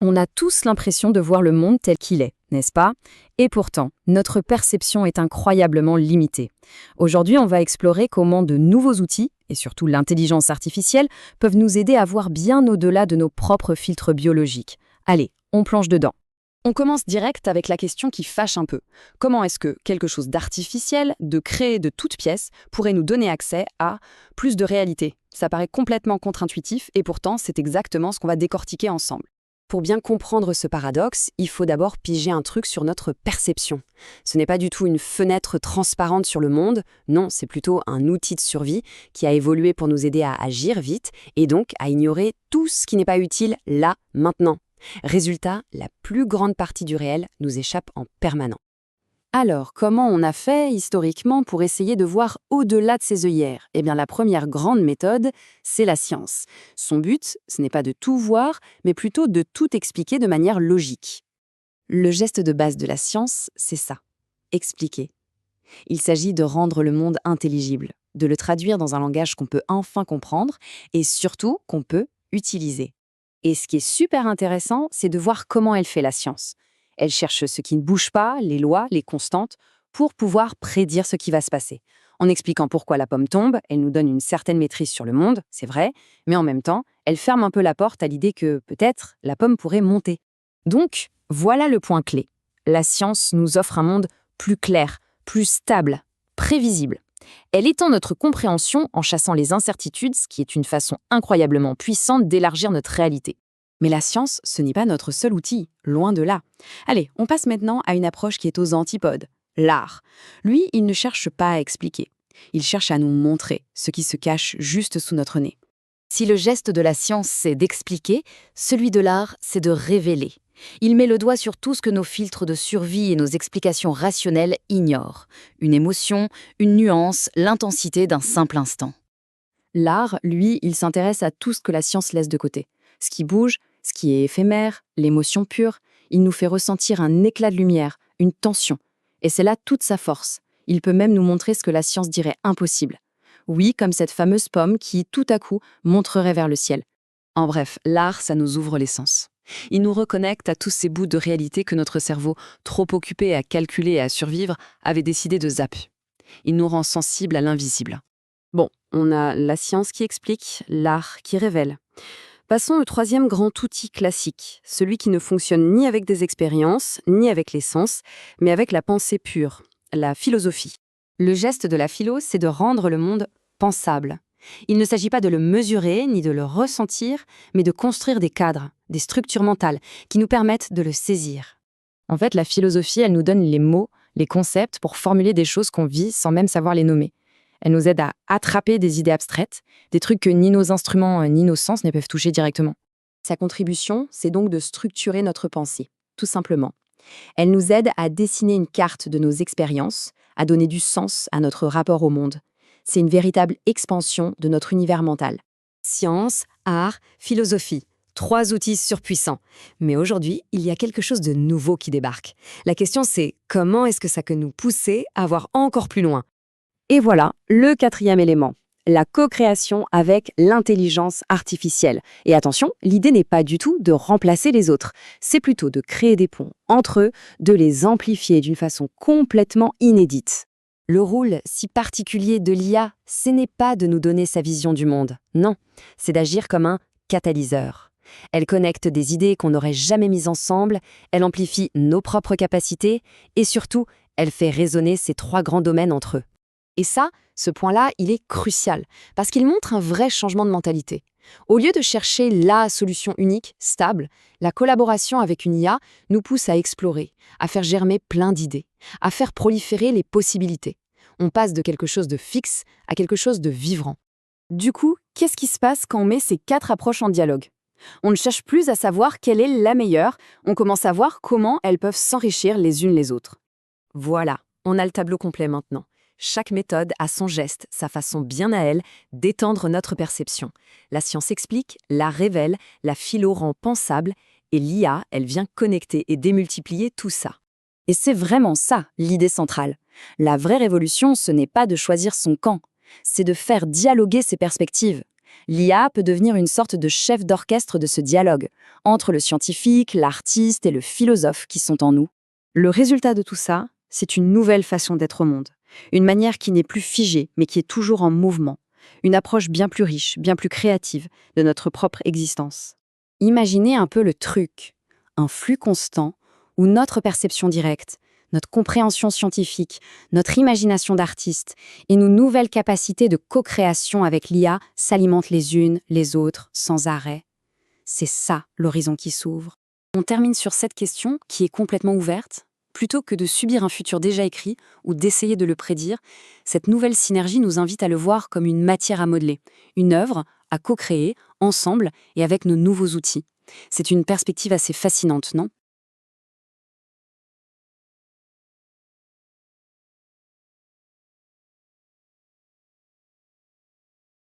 On a tous l'impression de voir le monde tel qu'il est, n'est-ce pas? Et pourtant, notre perception est incroyablement limitée. Aujourd'hui, on va explorer comment de nouveaux outils, et surtout l'intelligence artificielle, peuvent nous aider à voir bien au-delà de nos propres filtres biologiques. Allez, on plonge dedans. On commence direct avec la question qui fâche un peu. Comment est-ce que quelque chose d'artificiel, de créé de toutes pièces, pourrait nous donner accès à plus de réalité? Ça paraît complètement contre-intuitif et pourtant c'est exactement ce qu'on va décortiquer ensemble. Pour bien comprendre ce paradoxe, il faut d'abord piger un truc sur notre perception. Ce n'est pas du tout une fenêtre transparente sur le monde, non, c'est plutôt un outil de survie qui a évolué pour nous aider à agir vite et donc à ignorer tout ce qui n'est pas utile là, maintenant. Résultat, la plus grande partie du réel nous échappe en permanence. Alors, comment on a fait historiquement pour essayer de voir au-delà de ses œillères? Eh bien, la première grande méthode, c'est la science. Son but, ce n'est pas de tout voir, mais plutôt de tout expliquer de manière logique. Le geste de base de la science, c'est ça, expliquer. Il s'agit de rendre le monde intelligible, de le traduire dans un langage qu'on peut enfin comprendre et surtout qu'on peut utiliser. Et ce qui est super intéressant, c'est de voir comment elle fait la science. Elle cherche ce qui ne bouge pas, les lois, les constantes, pour pouvoir prédire ce qui va se passer. En expliquant pourquoi la pomme tombe, elle nous donne une certaine maîtrise sur le monde, c'est vrai, mais en même temps, elle ferme un peu la porte à l'idée que, peut-être, la pomme pourrait monter. Donc, voilà le point clé. La science nous offre un monde plus clair, plus stable, prévisible. Elle étend notre compréhension en chassant les incertitudes, ce qui est une façon incroyablement puissante d'élargir notre réalité. Mais la science, ce n'est pas notre seul outil, loin de là. Allez, on passe maintenant à une approche qui est aux antipodes, l'art. Lui, il ne cherche pas à expliquer. Il cherche à nous montrer ce qui se cache juste sous notre nez. Si le geste de la science, c'est d'expliquer, celui de l'art, c'est de révéler. Il met le doigt sur tout ce que nos filtres de survie et nos explications rationnelles ignorent. Une émotion, une nuance, l'intensité d'un simple instant. L'art, lui, il s'intéresse à tout ce que la science laisse de côté. Ce qui bouge, ce qui est éphémère, l'émotion pure, il nous fait ressentir un éclat de lumière, une tension. Et c'est là toute sa force. Il peut même nous montrer ce que la science dirait impossible. Oui, comme cette fameuse pomme qui, tout à coup, monterait vers le ciel. En bref, l'art, ça nous ouvre les sens. Il nous reconnecte à tous ces bouts de réalité que notre cerveau, trop occupé à calculer et à survivre, avait décidé de zapper. Il nous rend sensibles à l'invisible. Bon, on a la science qui explique, l'art qui révèle. Passons au troisième grand outil classique, celui qui ne fonctionne ni avec des expériences, ni avec les sens, mais avec la pensée pure, la philosophie. Le geste de la philo, c'est de rendre le monde pensable. Il ne s'agit pas de le mesurer, ni de le ressentir, mais de construire des cadres, des structures mentales, qui nous permettent de le saisir. En fait, la philosophie, elle nous donne les mots, les concepts pour formuler des choses qu'on vit sans même savoir les nommer. Elle nous aide à attraper des idées abstraites, des trucs que ni nos instruments ni nos sens ne peuvent toucher directement. Sa contribution, c'est donc de structurer notre pensée, tout simplement. Elle nous aide à dessiner une carte de nos expériences, à donner du sens à notre rapport au monde. C'est une véritable expansion de notre univers mental. Science, art, philosophie. 3 outils surpuissants. Mais aujourd'hui, il y a quelque chose de nouveau qui débarque. La question c'est, comment est-ce que ça peut nous pousser à voir encore plus loin? Et voilà, le 4e élément, la co-création avec l'intelligence artificielle. Et attention, l'idée n'est pas du tout de remplacer les autres, c'est plutôt de créer des ponts entre eux, de les amplifier d'une façon complètement inédite. Le rôle si particulier de l'IA, ce n'est pas de nous donner sa vision du monde, non, c'est d'agir comme un catalyseur. Elle connecte des idées qu'on n'aurait jamais mises ensemble, elle amplifie nos propres capacités et surtout, elle fait résonner ces 3 grands domaines entre eux. Et ça, ce point-là, il est crucial, parce qu'il montre un vrai changement de mentalité. Au lieu de chercher la solution unique, stable, la collaboration avec une IA nous pousse à explorer, à faire germer plein d'idées, à faire proliférer les possibilités. On passe de quelque chose de fixe à quelque chose de vivant. Du coup, qu'est-ce qui se passe quand on met ces 4 approches en dialogue? On ne cherche plus à savoir quelle est la meilleure, on commence à voir comment elles peuvent s'enrichir les unes les autres. Voilà, on a le tableau complet maintenant. Chaque méthode a son geste, sa façon bien à elle d'étendre notre perception. La science explique, la révèle, la philo rend pensable, et l'IA, elle vient connecter et démultiplier tout ça. Et c'est vraiment ça, l'idée centrale. La vraie révolution, ce n'est pas de choisir son camp, c'est de faire dialoguer ses perspectives. L'IA peut devenir une sorte de chef d'orchestre de ce dialogue entre le scientifique, l'artiste et le philosophe qui sont en nous. Le résultat de tout ça, c'est une nouvelle façon d'être au monde. Une manière qui n'est plus figée, mais qui est toujours en mouvement. Une approche bien plus riche, bien plus créative de notre propre existence. Imaginez un peu le truc, un flux constant où notre perception directe, notre compréhension scientifique, notre imagination d'artiste et nos nouvelles capacités de co-création avec l'IA s'alimentent les unes, les autres, sans arrêt. C'est ça l'horizon qui s'ouvre. On termine sur cette question qui est complètement ouverte. Plutôt que de subir un futur déjà écrit ou d'essayer de le prédire, cette nouvelle synergie nous invite à le voir comme une matière à modeler, une œuvre à co-créer, ensemble et avec nos nouveaux outils. C'est une perspective assez fascinante, non ?